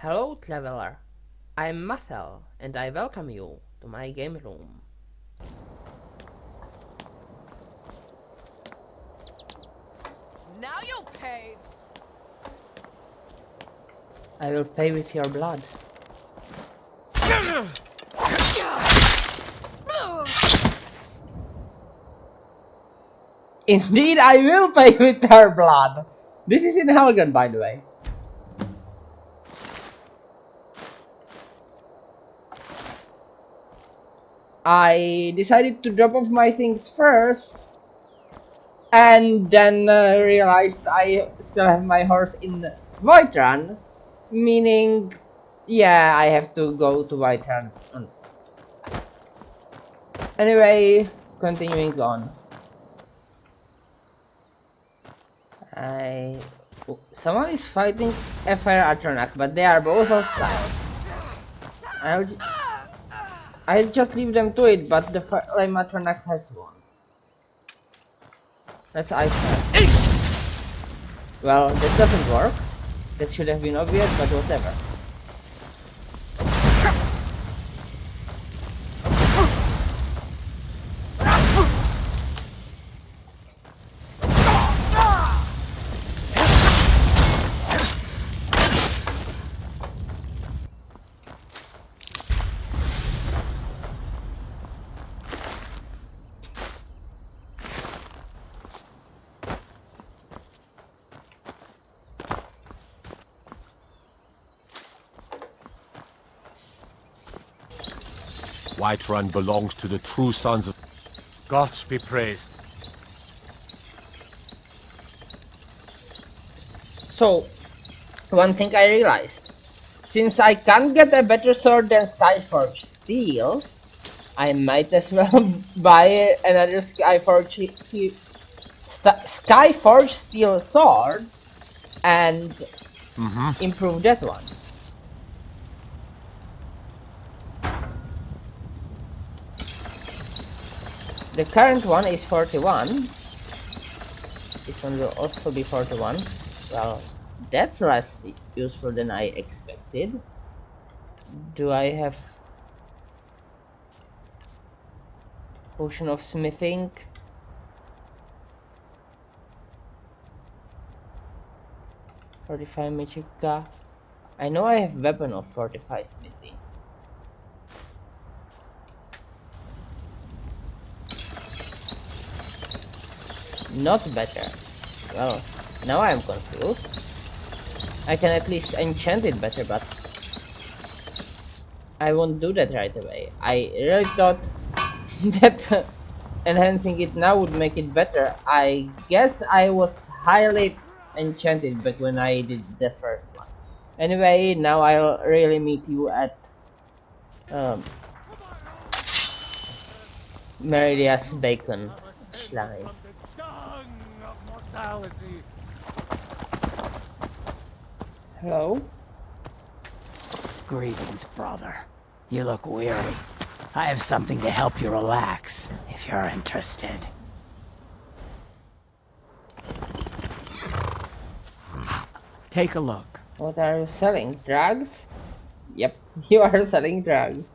Hello, traveler. I'm Mathel, and I welcome you to my game room. Now you pay. I will pay with your blood. Indeed, I will pay with her blood. This is in Helgen, by the way. I decided to drop off my things first, and then realized I still have my horse in Whiterun, meaning, yeah, I have to go to Whiterun. Anyway, continuing on. Someone is fighting a fire Atronak, but they are both hostile. I'll just leave them to it, but the flame Atronak has won. Let's ice her. Well, that doesn't work. That should have been obvious, but whatever. Whiterun belongs to the true sons of... Gods be praised. So, one thing I realized. Since I can't get a better sword than Skyforge Steel, I might as well buy another Skyforge Steel sword and improve that one. The current one is 41. This one will also be 41. Well, that's less useful than I expected. Do I have potion of smithing? Magicka. I know I have weapon of 45 smithing. Not better. Well, now I'm confused. I can at least enchant it better, but I won't do that right away. I really thought that enhancing it now would make it better. I guess I was highly enchanted back when I did the first one. Anyway, now I'll really meet you at Meridia's bacon shrine. Hello? Greetings, brother. You look weary. I have something to help you relax, if you're interested. Take a look. What are you selling? Drugs? Yep, you are selling drugs.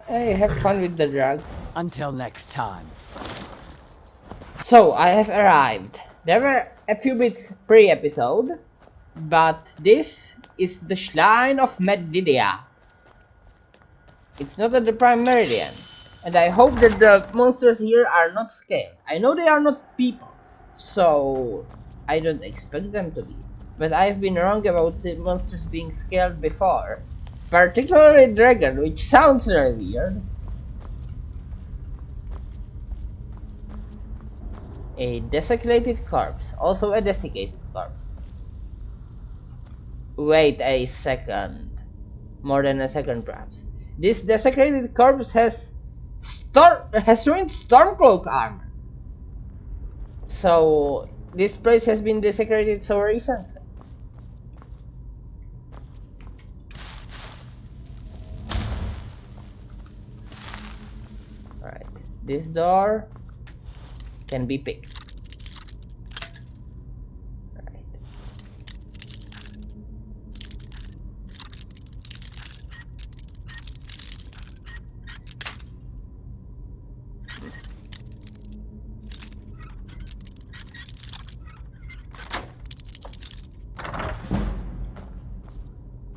Hey, have fun with the drugs. Until next time. So, I have arrived. There were a few bits pre-episode, but this is the Shrine of Meridia. It's not at the Prime Meridian, and I hope that the monsters here are not scaled. I know they are not people, so I don't expect them to be, but I've been wrong about the monsters being scaled before. Particularly dragon, which sounds very weird. A desecrated corpse, also a desiccated corpse. Wait a second. More than a second, perhaps. This desecrated corpse has ruined Stormcloak armor. So this place has been desecrated so recently. Right. This door can be picked. Right.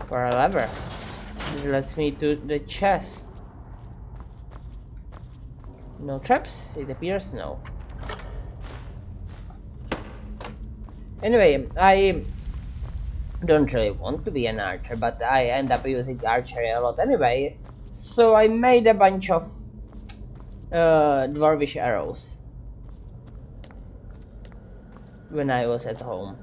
For a lever. This lets me to the chest. No traps? It appears no. Anyway, I don't really want to be an archer, but I end up using archery a lot anyway. So I made a bunch of dwarvish arrows when I was at home.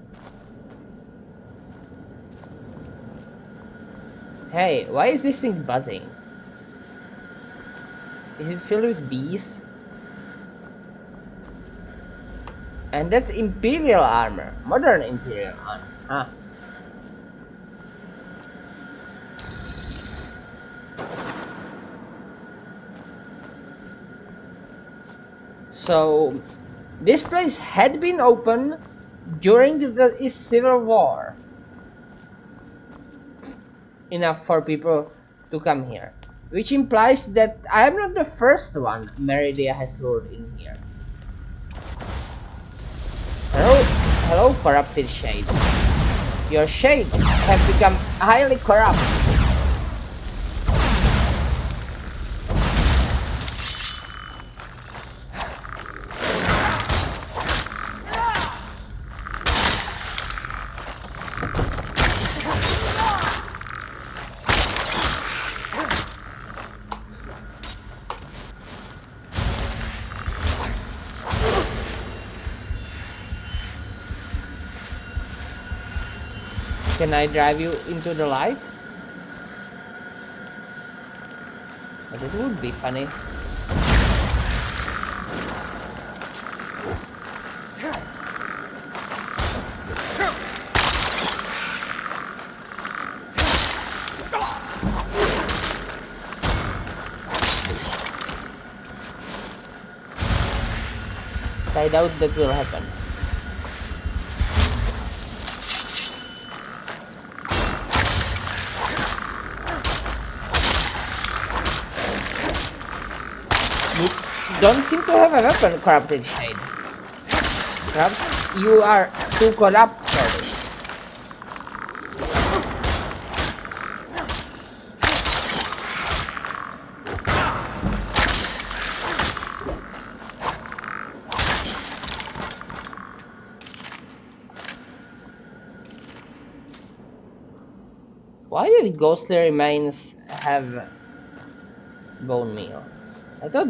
Hey, why is this thing buzzing? Is it filled with bees? And that's Imperial armor. Modern Imperial armor. Huh. So, this place had been open during the Civil War. Enough for people to come here. Which implies that I am not the first one Meridia has lured in here. Hello, corrupted shades. Your shades have become highly corrupt. Can I drive you into the light? But it would be funny. I doubt that will happen. Don't seem to have a weapon, corrupted shade. Perhaps you are too corrupt for this. Why did ghostly remains have bone meal? I thought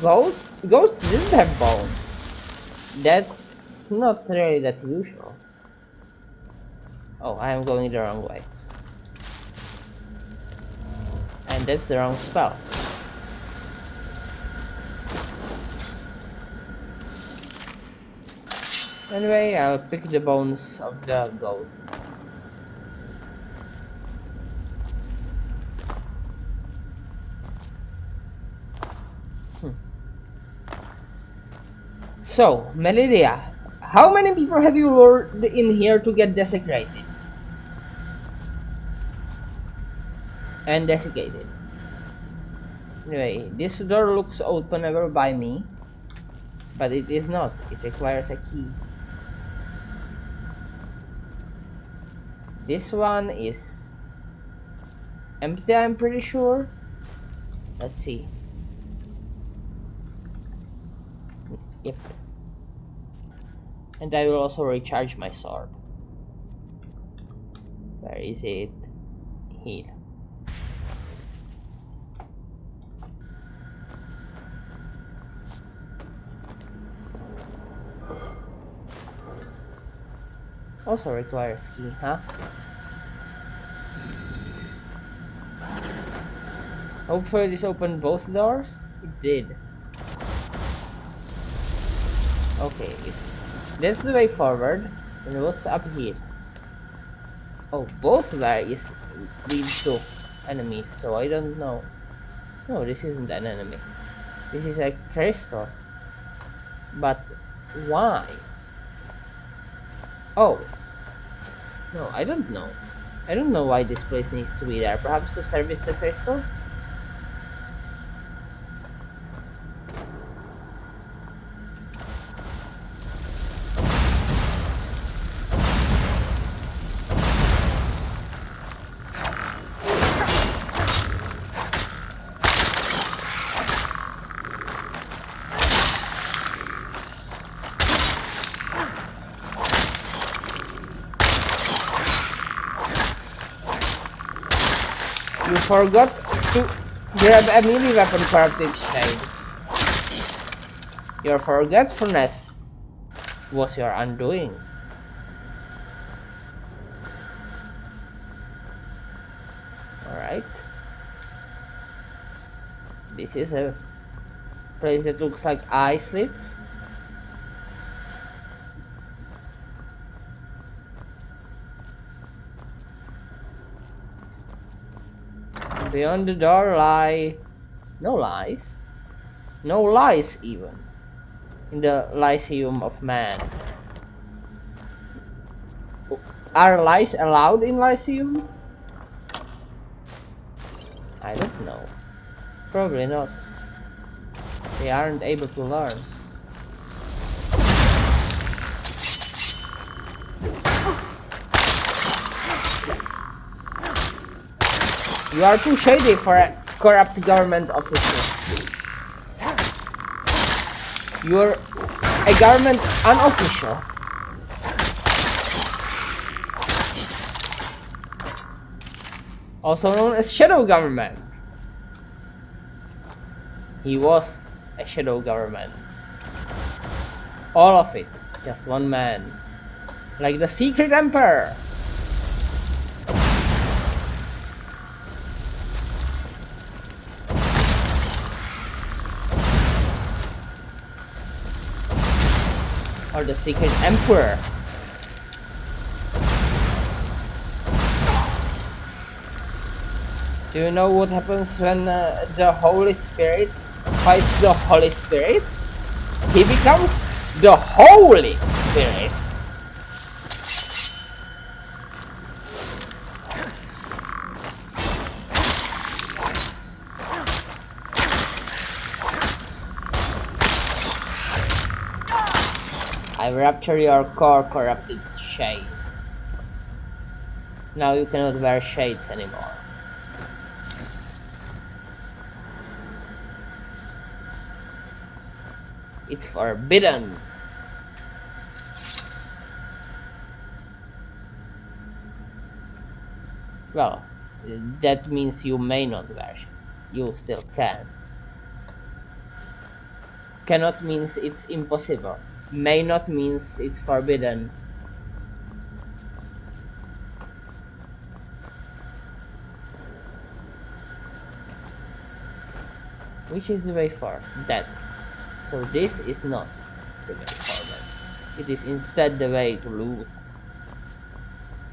ghosts didn't have bones. That's not really that usual. Oh, I am going the wrong way. And that's the wrong spell. Anyway, I'll pick the bones of the ghosts. So, Meridia, how many people have you lured in here to get desecrated? And desiccated. Anyway, this door looks openable by me, but it is not. It requires a key. This one is empty, I'm pretty sure. Let's see. Yep. And I will also recharge my sword. Where is it? Here. Also requires key, huh? Hopefully this opened both doors. It did. Okay, if that's the way forward, then what's up here? Oh, both ways leads to enemies, so I don't know. No, this isn't an enemy. This is a crystal. But why? Oh. No, I don't know. I don't know why this place needs to be there. Perhaps to service the crystal? You forgot to grab a melee weapon, corrupted shade. Your forgetfulness was your undoing. Alright. This is a place that looks like eye slits. Beyond the door lie no lies. No lies even. In the Lyceum of Man. Are lies allowed in Lyceums? I don't know. Probably not. They aren't able to learn. You are too shady for a corrupt government official. You're a government unofficial. Also known as shadow government. He was a shadow government. All of it, just one man. Like the secret emperor. Or the secret emperor. Do you know what happens when the Holy Spirit fights the Holy Spirit? He becomes the Holy Spirit. I rapture your core, corrupted shade. Now you cannot wear shades anymore. It's forbidden. Well, that means you may not wear shades. You still can. Cannot means it's impossible. May not means it's forbidden. Which is the way forward? That. So this is not the way forward. It is instead the way to loot.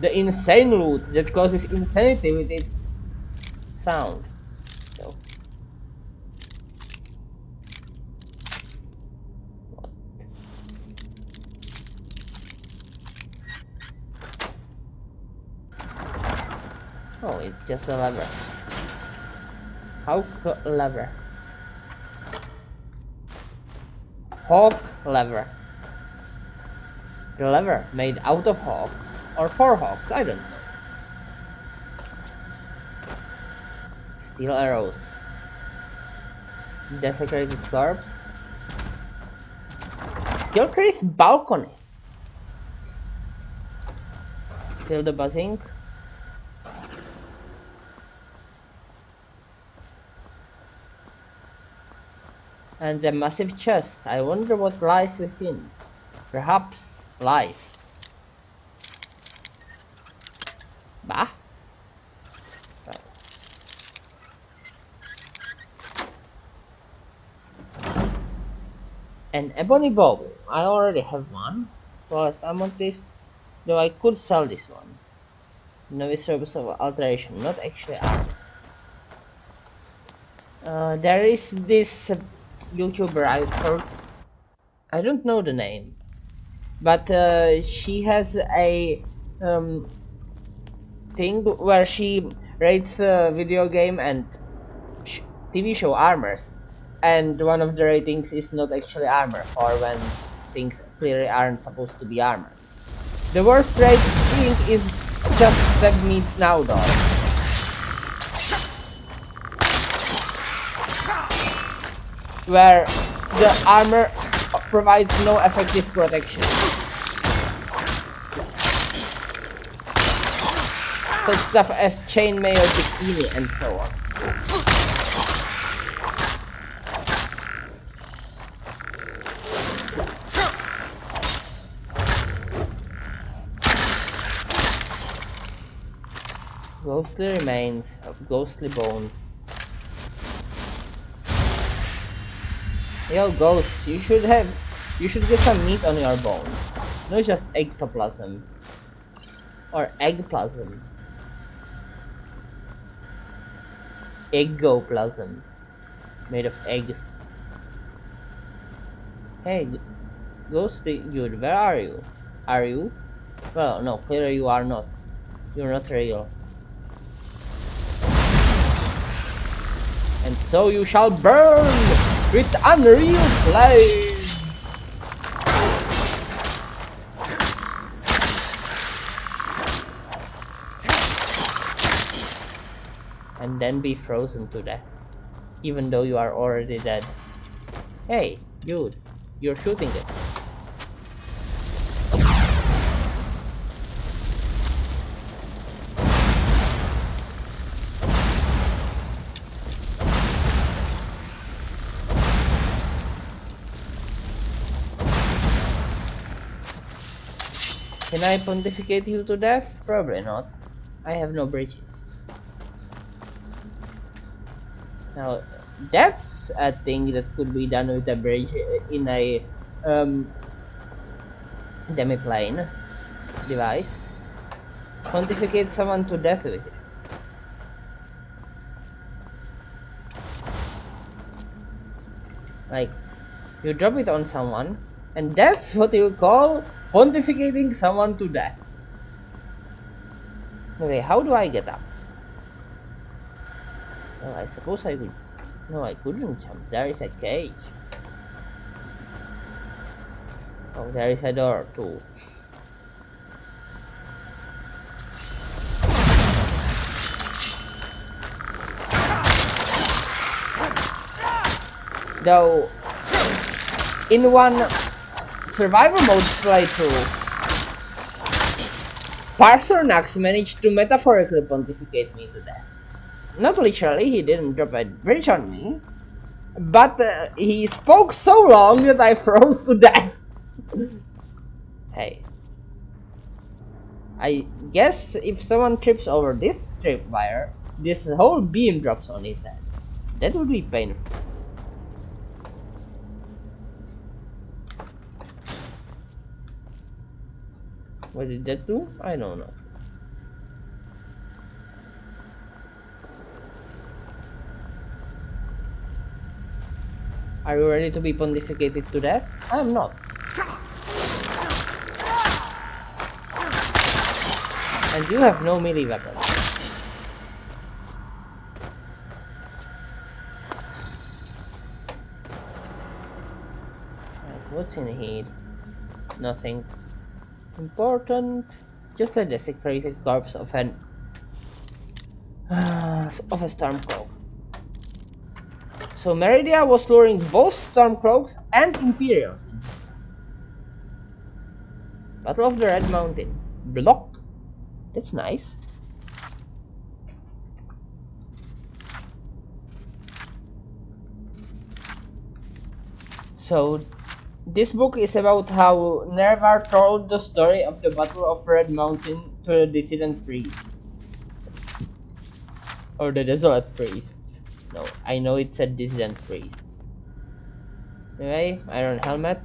The insane loot that causes insanity with its sound. So. Oh, it's just a lever. How lever? Hawk lever. The lever made out of hawks or for hawks, I don't know. Steel arrows. Desecrated corpse. Gilchrist balcony. Still the buzzing. And a massive chest. I wonder what lies within. Perhaps lies. Bah. An ebony bow. I already have one. So I want this. Though I could sell this one. No service of alteration. Not actually art. There is this YouTuber. I don't know the name, but she has a thing where she rates video game and TV show armors, and one of the ratings is not actually armor, or when things clearly aren't supposed to be armor. The worst rating is just Stab Me Now though. Where the armor provides no effective protection. Such stuff as chainmail, bikini, and so on. Ghostly remains of ghostly bones. Yo, ghosts, you should get some meat on your bones. Not just ectoplasm. Or eggplasm. Eggoplasm. Made of eggs. Hey, ghostly dude, where are you? Are you? Well, no, clearly you are not. You're not real. And so you shall burn with unreal flame. And then be frozen to death, even though you are already dead. Hey, dude, you're shooting it. Can I pontificate you to death? Probably not. I have no bridges. Now, that's a thing that could be done with a bridge in a demiplane device. Pontificate someone to death with it. Like, you drop it on someone, and that's what you call pontificating someone to death. Okay, how do I get up? Well, I suppose I could... No, I couldn't jump. There is a cage. Oh, there is a door too. Though, in one survival mode playthrough, Parthornax managed to metaphorically pontificate me to death. Not literally, he didn't drop a bridge on me, but he spoke so long that I froze to death. Hey. I guess if someone trips over this tripwire, this whole beam drops on his head. That would be painful. What did that do? I don't know. Are you ready to be pontificated to death? I am not. And you have no melee weapons. Right, what's in here? Nothing important. Just a desecrated corpse of a Stormcloak. So Meridia was luring both Stormcloaks and Imperials in. Battle of the Red Mountain. Block. That's nice. So this book is about how Nervar told the story of the Battle of Red Mountain to the dissident priests. Or the desolate priests. No, I know it said dissident priests. Anyway, Iron Helmet.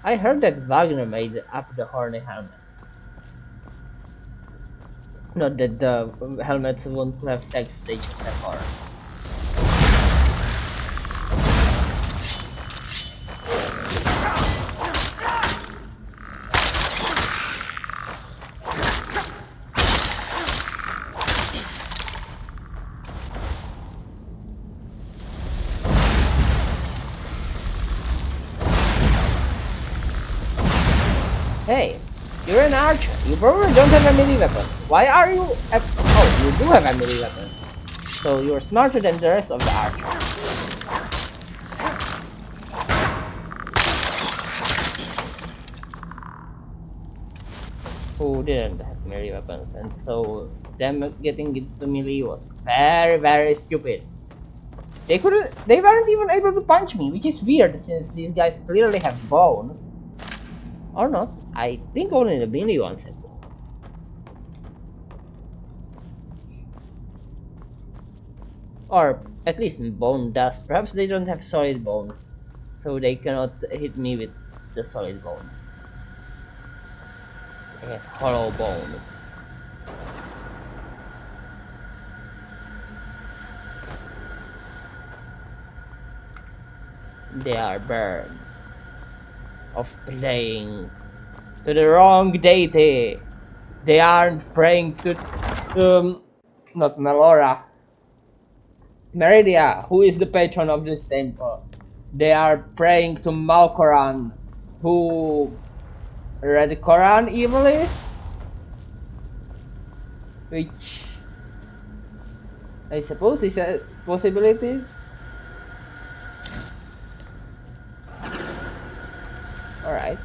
I heard that Wagner made up the horny helmets. Not that the helmets want to have sex, they just have horn. You probably don't have a melee weapon. Why are you... Oh, you do have a melee weapon. So you're smarter than the rest of the archers. Who didn't have melee weapons, and so them getting into melee was very, very stupid. They weren't even able to punch me, which is weird since these guys clearly have bones. Or not. I think only the melee ones have bones. Or at least bone dust. Perhaps they don't have solid bones, so they cannot hit me with the solid bones. They have hollow bones. They are birds of playing to the wrong deity. They aren't praying to not Melora. Meridia, who is the patron of this temple. They are praying to Malkoran, who read Koran evilly, which I suppose is a possibility. Alright.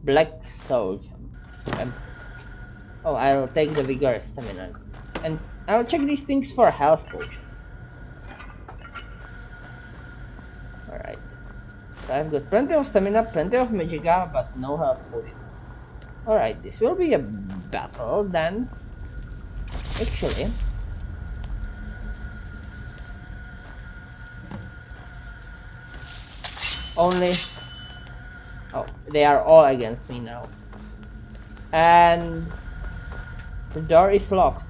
Black Soldier. Oh, I'll take the vigor stamina. And I'll check these things for health potions. Alright. So I've got plenty of stamina, plenty of magicka, but no health potions. Alright, this will be a battle then. Actually. Only... Oh, they are all against me now. And... the door is locked.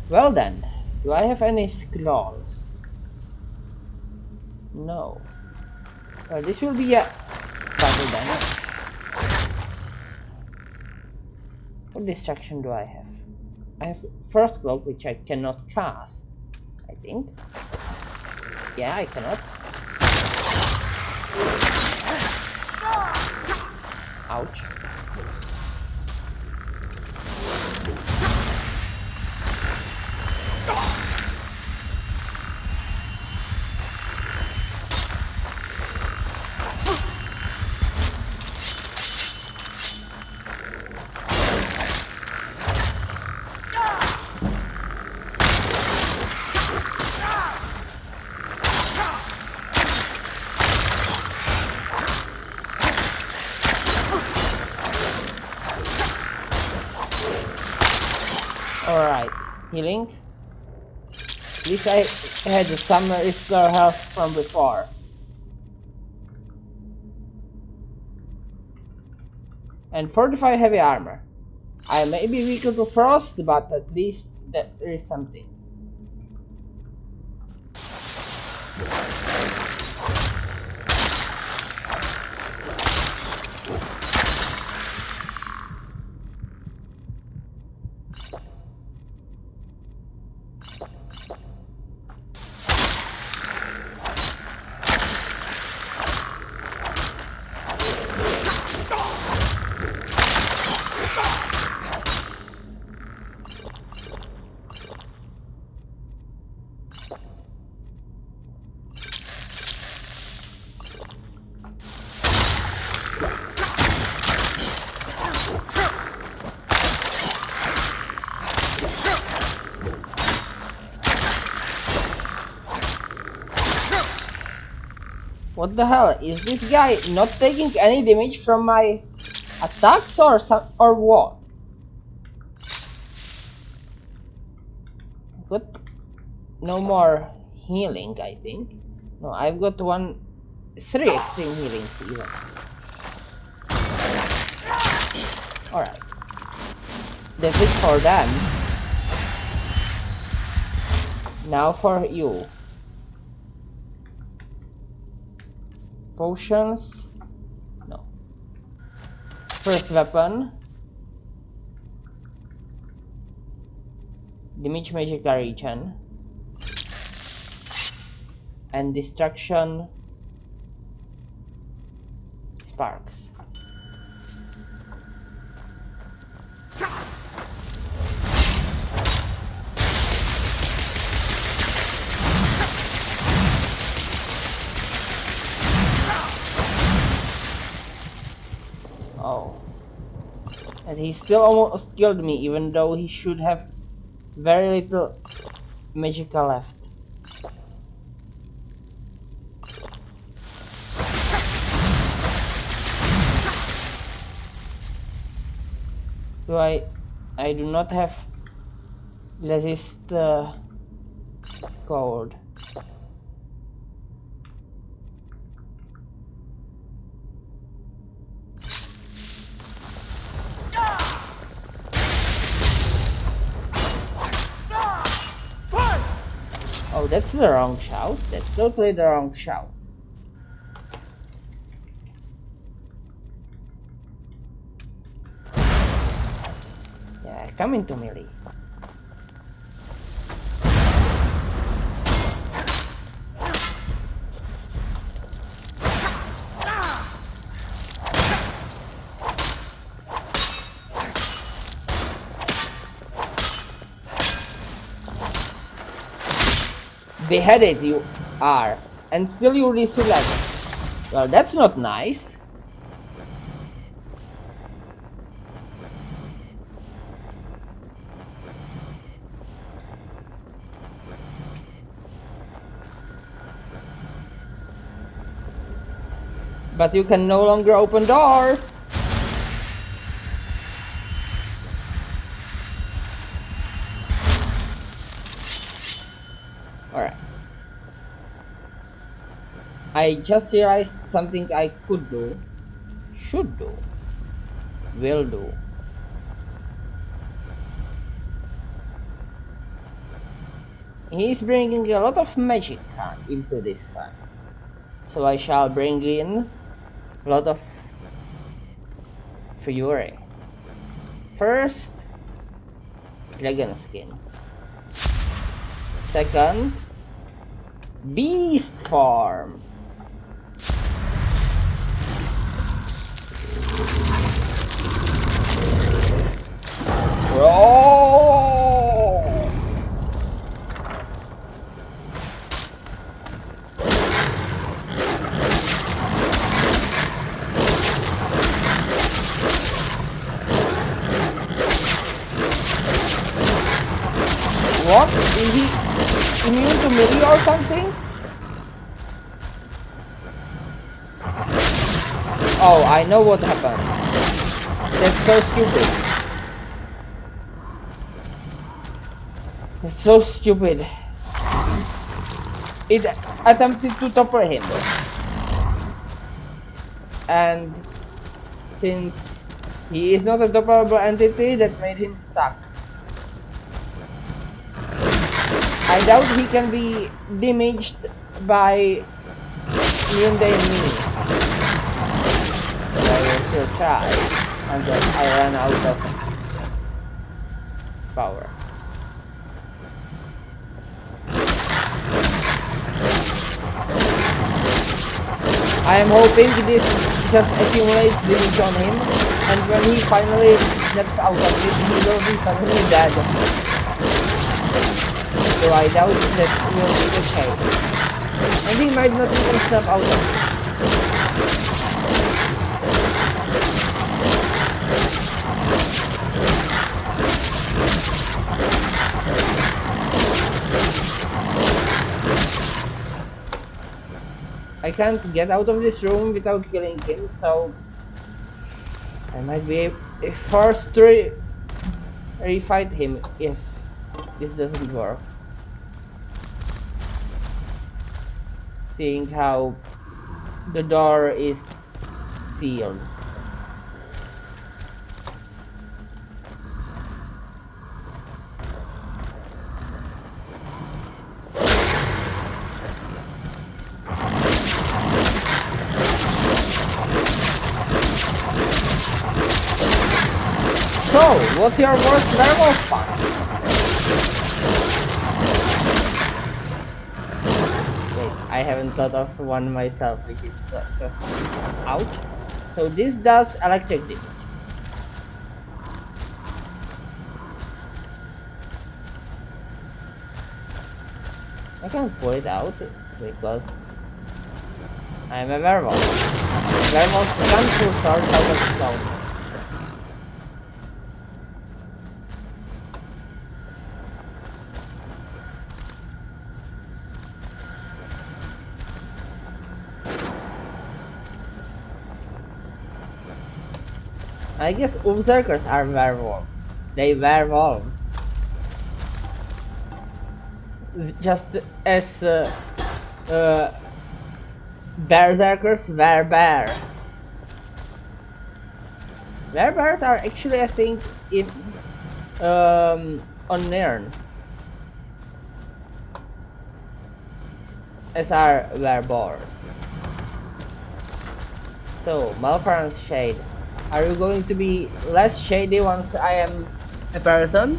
Well then, do I have any scrolls? No. Well, this will be a battle then. What distraction do I have? I have first cloak, which I cannot cast, I think. Yeah, I cannot. Ouch. Alright, healing. At least I had some restore health from before. And 45 heavy armor. I may be weaker to frost, but at least there is something. What the hell? Is this guy not taking any damage from my attacks or what? Got no more healing, I think. No, I've got 3 extreme healings even. Alright. That's it for them. Now for you. Potions? No. First weapon. Damage Magicka regen. And Destruction. sparks. Oh. And he still almost killed me, even though he should have very little magicka left. Do I do not have resist cold. Oh, that's the wrong shout. That's totally the wrong shout. Yeah, come into melee. Beheaded you are, and still you reselect. Well, that's not nice. But you can no longer open doors. Alright. I just realized something I could do, should do, will do. He's bringing a lot of magic into this fun. So I shall bring in a lot of fury. First, dragon skin. Second, beast form. Roar! What? Is he immune to melee or something? Oh, I know what happened. That's so stupid. It's so stupid. It attempted to topper him. And since he is not a topperable entity, that made him stuck. I doubt he can be damaged by mundane means. But I will still try until I run out of power. I am hoping this just accumulates damage on him, and when he finally snaps out of it, he will be suddenly dead. So I doubt that will be the case. And he might not even snap out of it. I can't get out of this room without killing him, so I might be forced to refight him if this doesn't work. Seeing how the door is sealed. So, what's your worst werewolf fight? Wait, I haven't thought of one myself, which is just out. So this does electric damage. I can't pull it out because I'm a werewolf. Werewolves can't pull swords out of stone. I guess Berserkers are werewolves. They werewolves. Just as Berserkers were bears. Bears are actually, I think, in on Nairn. As are wereboars. So, Malkoran's shade. Are you going to be less shady once I am a person?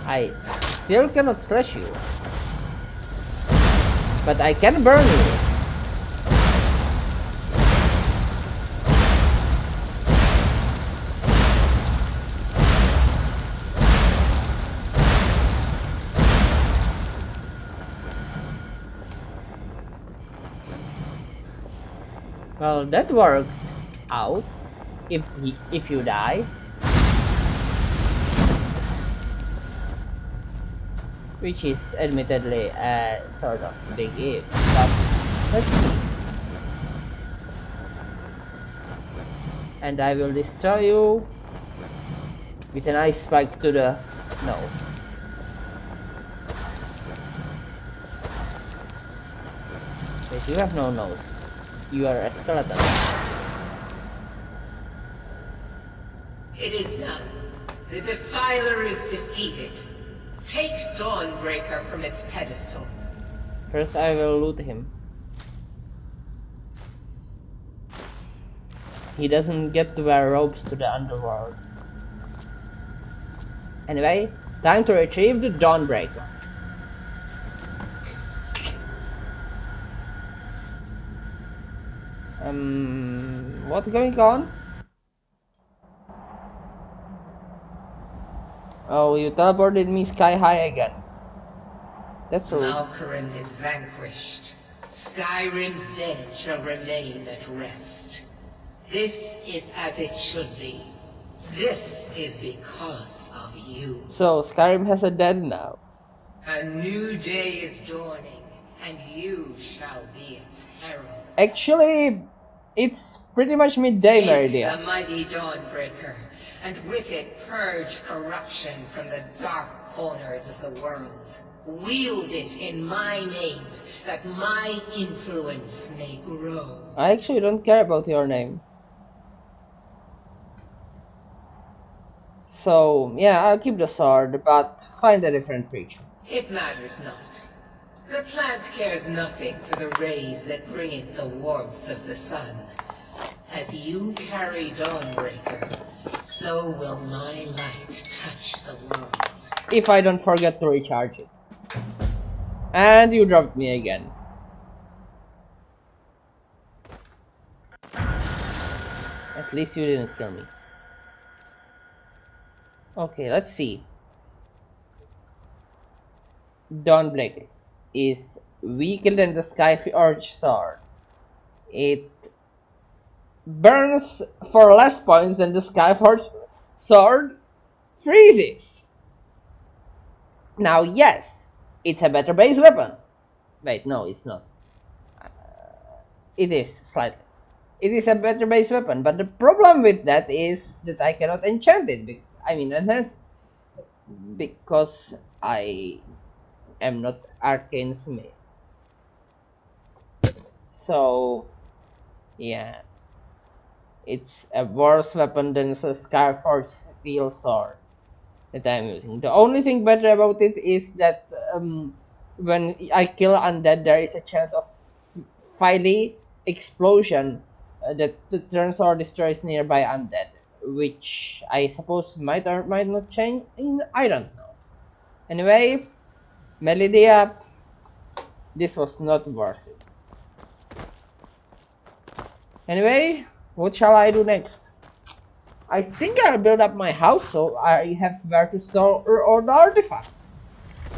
I still cannot slash you, but I can burn you. Well, that worked out. If you die, which is admittedly a sort of big if, but let's see. And I will destroy you with an ice spike to the nose. Wait, you have no nose. You are a skeleton. It is done. The Defiler is defeated. Take Dawnbreaker from its pedestal. First I will loot him. He doesn't get to wear robes to the underworld. Anyway, time to retrieve the Dawnbreaker. What's going on? Oh, you teleported me sky high again. That's rude. Malkoran is vanquished. Skyrim's dead shall remain at rest. This is as it should be. This is because of you. So, Skyrim has a dead now. A new day is dawning, and you shall be its herald. Actually, it's pretty much midday, Take Meridia. the mighty Dawnbreaker, and with it purge corruption from the dark corners of the world. Wield it in my name, that my influence may grow. I actually don't care about your name. So, yeah, I'll keep the sword, but find a different preacher. It matters not. The plant cares nothing for the rays that bring it the warmth of the sun. As you carry Dawnbreaker, so will my light touch the world. If I don't forget to recharge it. And you dropped me again. At least you didn't kill me. Okay, let's see. Dawnbreaker is weaker than the Skyforge sword. It burns for less points than the Skyforge sword freezes. Now, yes, it's a better base weapon. Wait, no, it's not. It is slightly. It is a better base weapon, but the problem with that is that I cannot enchant it. Enhance, because I am not arcane smith. So, yeah, it's a worse weapon than the Skyforge steel sword that I'm using. The only thing better about it is that when I kill undead, there is a chance of fiery explosion that turns or destroys nearby undead, which I suppose might or might not change. I don't know. Anyway, Meridia, this was not worth it. Anyway, what shall I do next? I think I'll build up my house so I have where to store all the artifacts.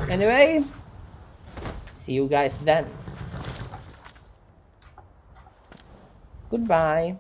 Anyway, see you guys then. Goodbye.